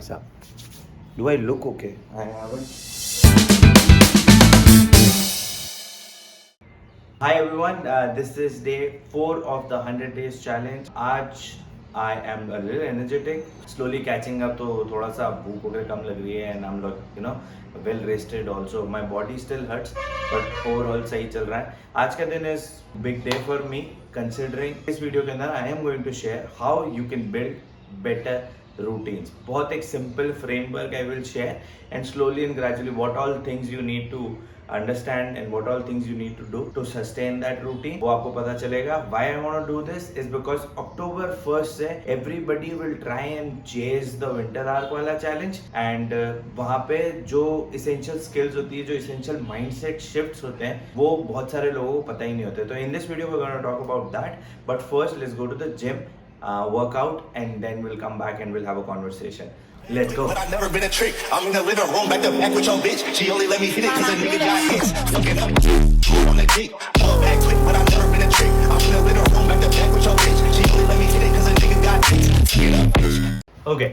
भाई साहब. Do I look okay? I haven't. Hi everyone, this is day 4 of the 100 days challenge. आज I am a little energetic, slowly catching up. तो थोड़ा सा भूख वगैरह कम लग रही है and I'm like, you know, well rested also. My body still hurts, but overall सही चल रहा है. आज का दिन is big day for me, considering इस वीडियो के अंदर I am going to share how you can build better routines. बहुत एक simple framework I will share, and slowly and gradually what all things you need to understand and what all things you need to do to sustain that routine, वो आपको पता चलेगा. Why I want to do this is because October 1st से everybody will try and chase the winter arc वाला challenge, and वहाँ पे जो essential skills होती है, जो essential mindset shifts होते हैं, वो बहुत सारे लोगों को पता ही नहीं होते. तो in this video we're going to talk about that, but first let's go to the gym, work out, and then we'll come back and we'll have a conversation. Let's go. But I've never been a trick. I'm in the living room back to back with your bitch. She only let me hit it cause a nigga got hits. Fucking up on the dick. Pull back quick, but I've never been a trick. I'm in the living room back to back with your bitch. She only let me hit it cause a nigga got hits. Get up, bitch. Okay.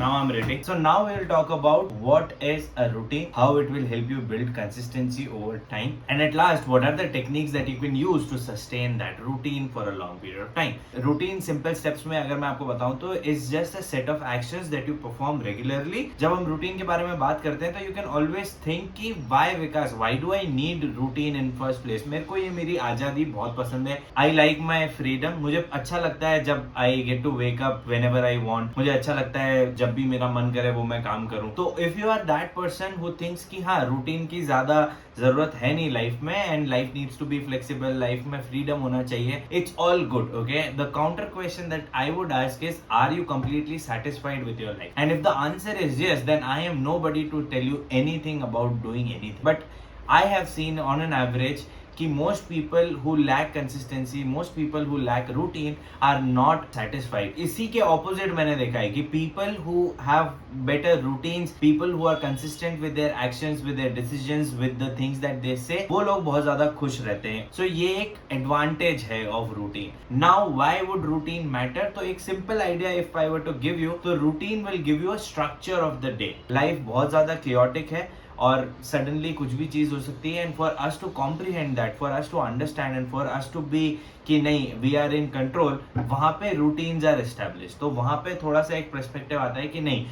Now I'm ready. So now we'll talk about what is a routine, how it will help you build consistency over time, and at last what are the techniques that you can use to sustain that routine for a long period of time. Routine simple steps में अगर मैं आपको बताऊं तो is just a set of actions that you perform regularly. जब हम routine के बारे में बात करते हैं तो you can always think कि why Vikas, why do I need routine in first place. मेरे को ये मेरी आज़ादी बहुत पसंद है. I like my freedom. मुझे अच्छा लगता है जब I get to wake up whenever I want. मुझे अच्छा लगता है जब भी मेरा मन करे वो मैं काम करूं. तो if you are that person who thinks कि हाँ रूटीन की ज्यादा जरूरत है नहीं लाइफ में, and life needs to be flexible, life में फ्रीडम होना चाहिए, it's all good. Okay, the counter question that I would ask is, are you completely satisfied with your life? And if the answer is yes, then I am nobody to tell you anything about doing anything. But I have seen on an average कि most people who lack consistency, most people who lack routine are not satisfied. इसी के opposite मैंने देखा है कि people who have better routines, people who are consistent with their actions, with their decisions, with the things that they say, वो लोग बहुत ज़्यादा खुश रहते हैं. So ये एक advantage है of routine. Now why would routine matter? तो एक simple idea if I were to give you, तो routine will give you a structure of the day. Life बहुत ज़्यादा chaotic है और सडनली कुछ भी चीज हो सकती है, and for us to comprehend that, for us to understand and for us to be कि नहीं वी आर इन कंट्रोल, वहां पे रूटीन्स आर एस्टैब्लिश. तो वहां पे थोड़ा सा एक पर्सपेक्टिव आता है कि नहीं,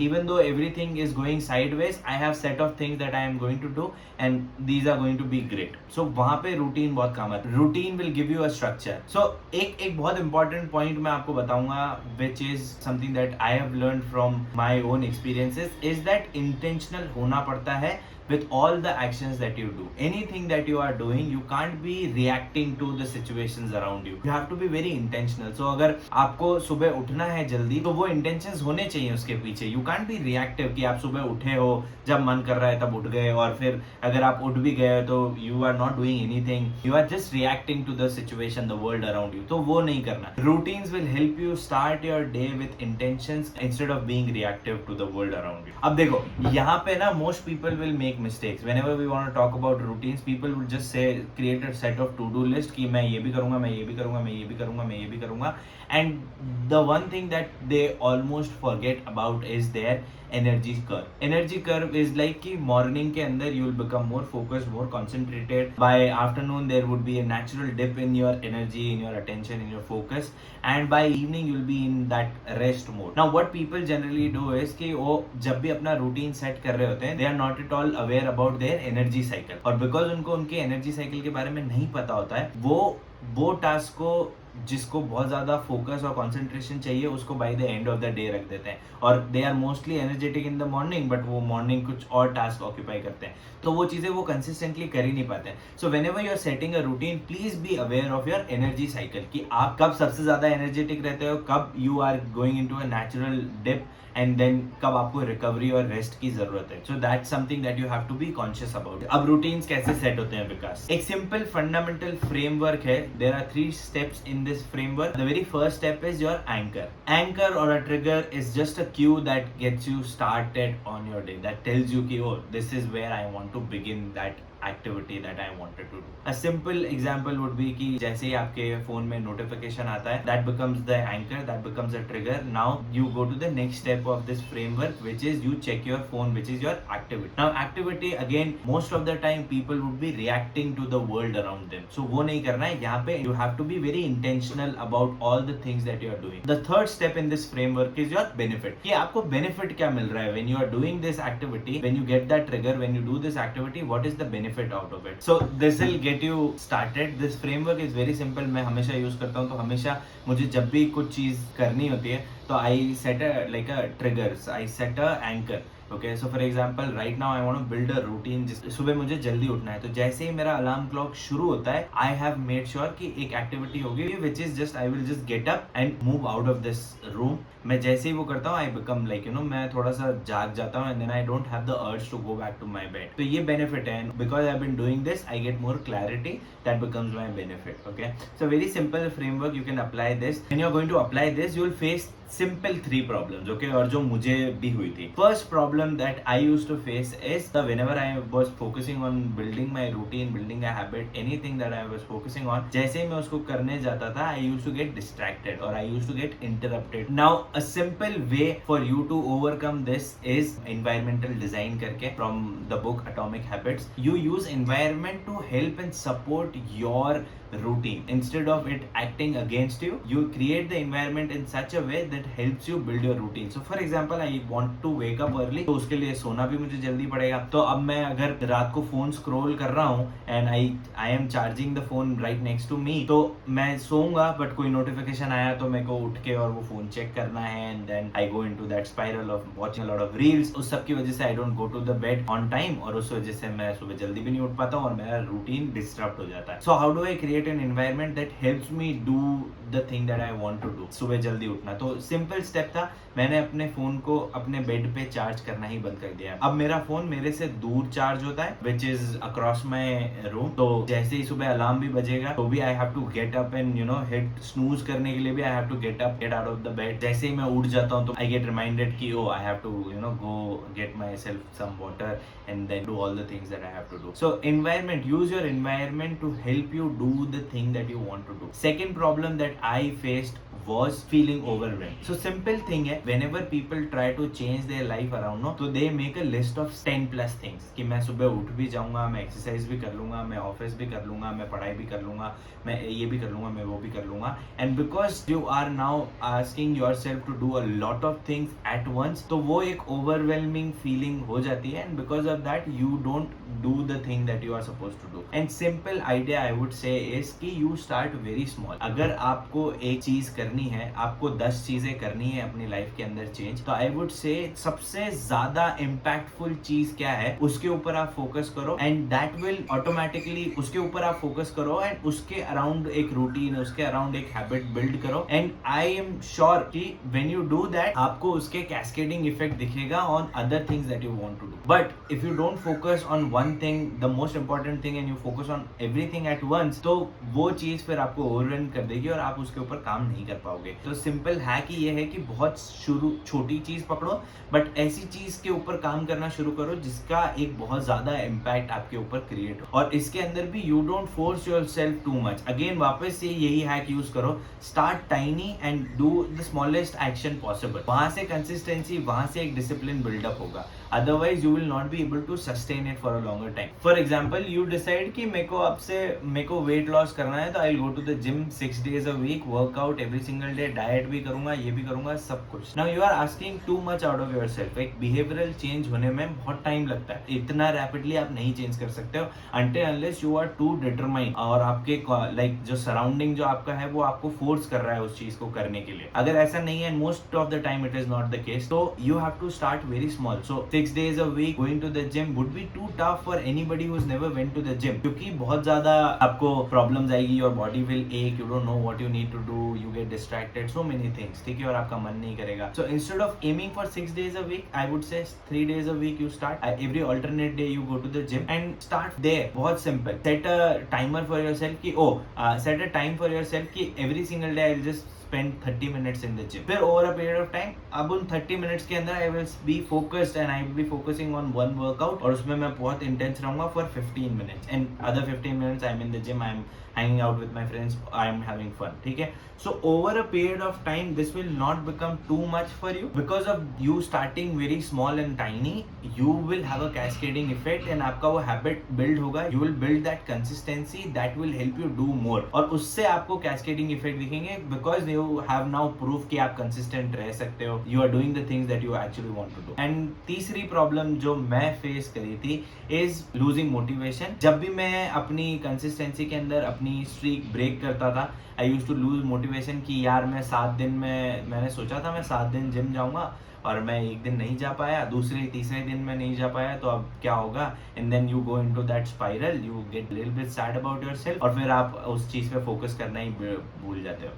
even though everything is going sideways, I have set of things that I am going to do and these are going to be great. So वहां पे रूटीन बहुत काम आता है. Routine will give you a structure. So एक बहुत important point मैं आपको बताऊंगा which is something that I have learn from my own experiences, is that intentional होना पड़ता है with all the actions that you do. Anything that you are doing, you can't be reacting to the situations around you. You have to be very intentional. So अगर आपको सुबह उठना है जल्दी तो वो intentions होने चाहिए उसके पीछे. You can't be reactive कि आप सुबह उठे हो, जब मन कर रहा है तब उठ गए, और फिर अगर आप उठ भी गए तो you are not doing anything. You are just reacting to the situation, the world around you. तो वो नहीं करना. Routines will help you start your day with intentions instead of being reactive to the world around you. अब देखो यहाँ पे ना most people will make mistakes. Whenever we want to talk about routines, people will just say, create a set of to-do list कि मैं ये भी करूँगा, मैं ये भी करूँगा, मैं ये भी करूँगा, मैं ये भी करूँगा. And the one thing that they almost forget about is their energy curve. Energy curve is like कि morning के अंदर you will become more focused, more concentrated. By afternoon there would be a natural dip in your energy, in your attention, in your focus, and by evening you will be in that rest mode. Now what people generally do is कि वो जब भी अपना routine set कर रहे होते हैं, they are not at all aware about their energy cycle, और because उनको उनके energy cycle के बारे में नहीं पता होता है, वो टास्क को जिसको बहुत ज़्यादा फोकस और कंसंट्रेशन चाहिए उसको by the end of the day रख देते हैं, और they are mostly energetic in the morning, but वो मॉर्निंग कुछ और टास्क ऑक्यूपाई करते हैं, तो वो चीज़ें वो कंसिस्टेंटली कर ही नहीं पाते हैं. So whenever you are setting a routine, please be aware of your energy cycle कि आप कब सबसे ज़्यादा एनर्जेटिक रहते हो, कब you are going into a natural dip, and then कब आपको रिकवरी और रेस्ट की जरूरत है. So that something that you have to be conscious about. अब रूटीन्स कैसे सेट होते हैं विकास? एक सिंपल फंडामेंटल फ्रेमवर्क है. There are 3 steps in this framework. The very first step is your anchor. Anchor or a trigger is just a cue that gets you started on your day, that tells you कि oh, this is where I want to begin that activity that I wanted to do. A simple example would be कि जैसे ही आपके phone में notification आता है, that becomes the anchor, that becomes a trigger. Now you go to the next step of this framework, which is you check your phone, which is your activity. Now activity again, most of the time people would be reacting to the world around them. So वो नहीं करना है. यहाँ पे you have to be very intentional about all the things that you are doing. The third step in this framework is your benefit. कि आपको benefit क्या मिल रहा है when you are doing this activity, when you get that trigger, when you do this activity, what is the benefit out of it? So this will get you started. This framework is very simple. मैं हमेशा use करता हूँ. तो हमेशा मुझे जब भी कुछ चीज करनी होती है तो I set a like a triggers, I set a anchor. Okay so for example right now I want to build a routine. सुबह मुझे जल्दी उठना है, तो जैसे ही मेरा अलार्म क्लॉक शुरू होता है आई हैव मेड श्योर कि एक एक्टिविटी होगी which is just I will just get up and move out of this room. मैं जैसे ही वो करता हूँ आई बिकम लाइक मैं थोड़ा सा जाग जाता हूँ and then I don't have the urge to go back to my bed. तो ये बेनिफिट है and because I have been doing this I get more clarity that becomes my benefit. Okay so very simple framework you can apply this. When you are going to apply this you will face simple 3 problems. Okay, और जो मुझे भी हुई थी. First problem that I used to face is whenever I was focusing on building my routine, building a habit, anything that I was focusing on, जैसे ही मैं उसको करने जाता था I used to get distracted or I used to get interrupted. Now a simple way for you to overcome this is environmental design करके from the book Atomic Habits. You use environment to help and support your routine. Instead of it acting against you, you create the environment in such a way that helps you build your routine. So for example, I want to wake up early, तो उसके लिए सोना भी मुझे जल्दी पड़ेगा. तो अब मैं अगर रात को फोन स्क्रॉल कर रहा हूँ and I am charging the phone right next to me, तो मैं सोऊंगा but कोई नोटिफिकेशन आया तो मेरे को उठ के और वो फोन चेक करना है and then I go into that spiral of watching a lot of reels. उस सब की वजह से I don't go to the bed on time और उस वजह से मैं सुबह जल्दी भी नहीं उठ पाता और मेरा रूटीन डिस्टर्ब हो जाता है. So how do I create an environment that helps me do the thing that I want to do? सुबह जल्दी उठना. तो सिंपल स्टेप था, मैंने अपने फोन को अपने बेड पे चार्ज करना ही बंद कर दिया. अब मेरा फोन मेरे से दूर चार्ज होता है which is across my room. तो जैसे ही सुबह अलार्म भी बजेगा तो भी I have to get up and hit snooze करने के लिए भी I have to get up, get out of the bed. जैसे ही मैं उठ जाता हूँ तो आई गेट रिमाइंडेड कि oh I have to go get myself some water and then do all the things that I have to do. So environment, use your environment to help you do the thing that you want to do. Second problem that I faced was feeling overwhelmed. So simple thing है, whenever people try to change their life around, no, so they make a list of 10 plus things कि मैं सुबह उठ भी जाऊंगा, मैं exercise भी कर लूंगा, मैं ऑफिस भी कर लूंगा, मैं पढ़ाई भी कर लूंगा, मैं ये भी कर लूंगा, मैं वो भी कर लूंगा. And because you are now asking yourself to do a lot of things at once, तो वो एक overwhelming feeling हो जाती है and because of that you don't do the thing that you are supposed to do. And simple idea I would say is कि you start very small. अगर आपको एक चीज करनी है, आपको 10 चीजें करनी है अपनी लाइफ के अंदर चेंज, तो आई वुड से सबसे ज्यादा इम्पैक्टफुल चीज क्या है उसके ऊपर आप फोकस करो एंड दैट विल ऑटोमेटिकली, उसके ऊपर आप फोकस करो एंड उसके अराउंड एक रूटीन, उसके अराउंड एक हैबिट बिल्ड करो. एंड आई एम श्योर कि व्हेन यू डू दैट आपको उसके कैस्केडिंग इफेक्ट दिखेगा on other things that you want to do. But if you don't focus on one thing, the most important thing, and you focus on everything at once, तो वो चीज फिर आपको overrun कर देगी और आप उसके ऊपर काम नहीं कर पाओगे. तो सिंपल हैक ही ये है कि बहुत छोटी चीज पकड़ो बट ऐसी चीज के ऊपर काम करना शुरू करो जिसका एक बहुत ज्यादा इम्पैक्ट आपके ऊपर क्रिएट हो. और इसके अंदर भी you don't force yourself too much. Again वापस से यही हैक यूज करो, start tiny and do the smallest action possible. वहां से कंसिस्टेंसी, वहां से एक डिसिप्लिन बिल्डअप होगा. Otherwise you will not be able to sustain it for a longer time. For example, you decide कि मेरे को weight loss करना है तो I'll go to the gym 6 days a week, work out every single day, diet भी करूँगा, ये भी करूँगा, सब कुछ. Now you are asking too much out of yourself. एक behavioral change होने में बहुत टाइम लगता है, इतना rapidly आप नहीं change कर सकते हो until unless you are too determined और आपके like जो surrounding जो आपका है वो आपको force कर रहा है उस चीज को करने के लिए. अगर ऐसा नहीं है, most of the time it is not the case, so you have to start very small. So 6 days a week going to the gym would be too tough for anybody who's never went to the gym, क्योंकि बहुत ज्यादा आपको problems आएगी, your body will ache, you don't know what you need to do, you get distracted, so many things, ठीक है, और आपका मन नहीं करेगा. So instead of aiming for 6 days a week, I would say 3 days a week you start. Every alternate day you go to the gym and start there. बहुत simple. Set a timer for yourself कि set a time for yourself कि every single day I'll just spend 30 minutes in the gym. फिर over a period of time, अब उन 30 minutes के अंदर I will be focused and I will be focusing on one workout और उसमें मैं बहुत intense रहूँगा for 15 minutes and other 15 minutes I'm in the gym, I'm hanging out with my friends, I'm having fun. ठीक है? So over a period of time, this will not become too much for you because of you starting very small and tiny. You will have a cascading effect and आपका वो habit build होगा. You will build that consistency that will help you do more. और उससे आपको cascading effect दिखेंगे because you have now proof कि आप consistent रह सकते हो. You are doing the things that you actually want to do. And तीसरी problem जो मैं face करी थी is losing motivation. जब भी मैं अपनी consistency के अंदर अपनी streak break करता था, I used to lose motivation कि यार मैं 7 दिन में, मैंने सोचा था मैं 7 दिन जिम जाऊंगा और मैं एक दिन नहीं जा पाया, दूसरे तीसरे दिन में नहीं जा पाया, तो अब क्या होगा? And then you go into that spiral, you get little bit sad about yourself और फिर आप उस चीज़ पे फोकस करना ही भूल जाते हो.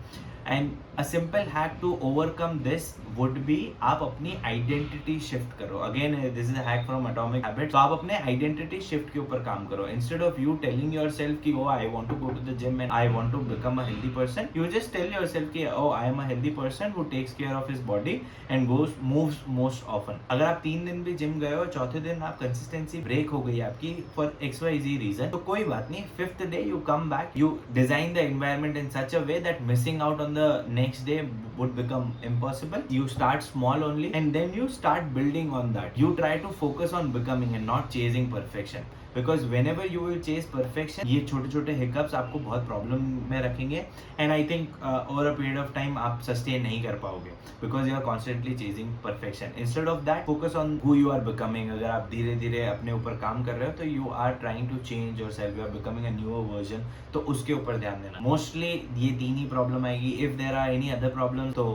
And a simple hack to overcome this would be, आप अपनी आइडेंटिटी शिफ्ट करो. Again this is a hack from atomic habits. तो आप अपने आइडेंटिटी शिफ्ट के ऊपर काम करो. Instead of you telling yourself कि oh I want to go to the gym and I want to become a healthy person, you just tell yourself कि oh I am a healthy person who takes care of his body and goes moves most often. अगर आप 3 दिन भी gym गए हो, चौथे दिन आप कंसिस्टेंसी ब्रेक हो गई आपकी फॉर XYZ रीजन, तो कोई बात नहीं. 5th day you come back, you design the environment in such a way that missing out on the next day would become impossible. You start small only and then you start building on that. You try to focus on becoming and not chasing perfection. Because whenever you will chase perfection, ये छोटे छोटे hiccups आपको बहुत problem में रखेंगे and I think over a period of time आप sustain नहीं कर पाओगे because you are constantly chasing perfection. Instead of that, focus on who you are becoming. अगर आप धीरे धीरे अपने ऊपर काम कर रहे हो तो you are trying to change yourself, you are becoming a newer version, तो उसके ऊपर ध्यान देना. Mostly ये 3 ही प्रॉब्लम आएगी. If there are any other problems, तो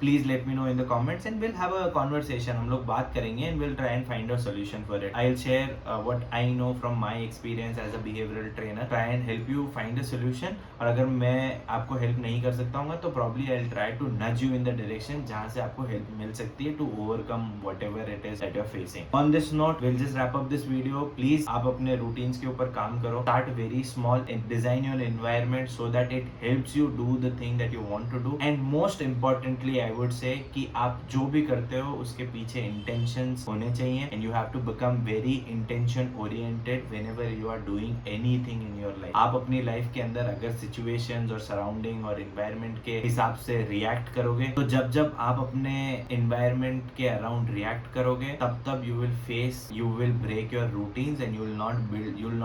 please let me know in the comments and we'll have a conversation. हम लोग बात करेंगे and we'll try and find a solution for it. I'll share what I know from my experience as a behavioral trainer. Try and help you find a solution. और अगर मैं आपको help नहीं कर सकता हूँ तो probably I'll try to nudge you in the direction जहाँ से आपको help मिल सकती है to overcome whatever it is that you're facing. On this note, we'll just wrap up this video. Please आप अपने routines के ऊपर काम करो. Start very small and design your environment so that it helps you do the thing that you want to do. And most importantly, I would say कि आप जो भी करते हो उसके पीछे intentions होने चाहिए and you have to become very intention oriented whenever you are doing anything in your life. आप अपनी life के अंदर अगर situations और surrounding और environment के हिसाब से react करोगे, तो जब जब आप अपने environment के around react करोगे, तब you will face, you will break your routines and you will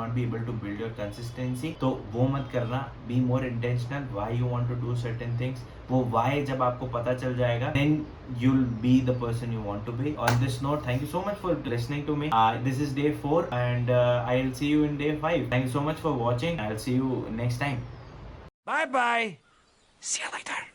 not be able to build your consistency. तो वो मत करना. Be more intentional why you want to do certain things. वो why जब आपको पता चल जाएगा, then you'll be the person you want to be. On this note, thank you so much for listening to me. This is day 4 and I'll see you in day 5. Thank you so much for watching. I'll see you next time. Bye bye. See you later.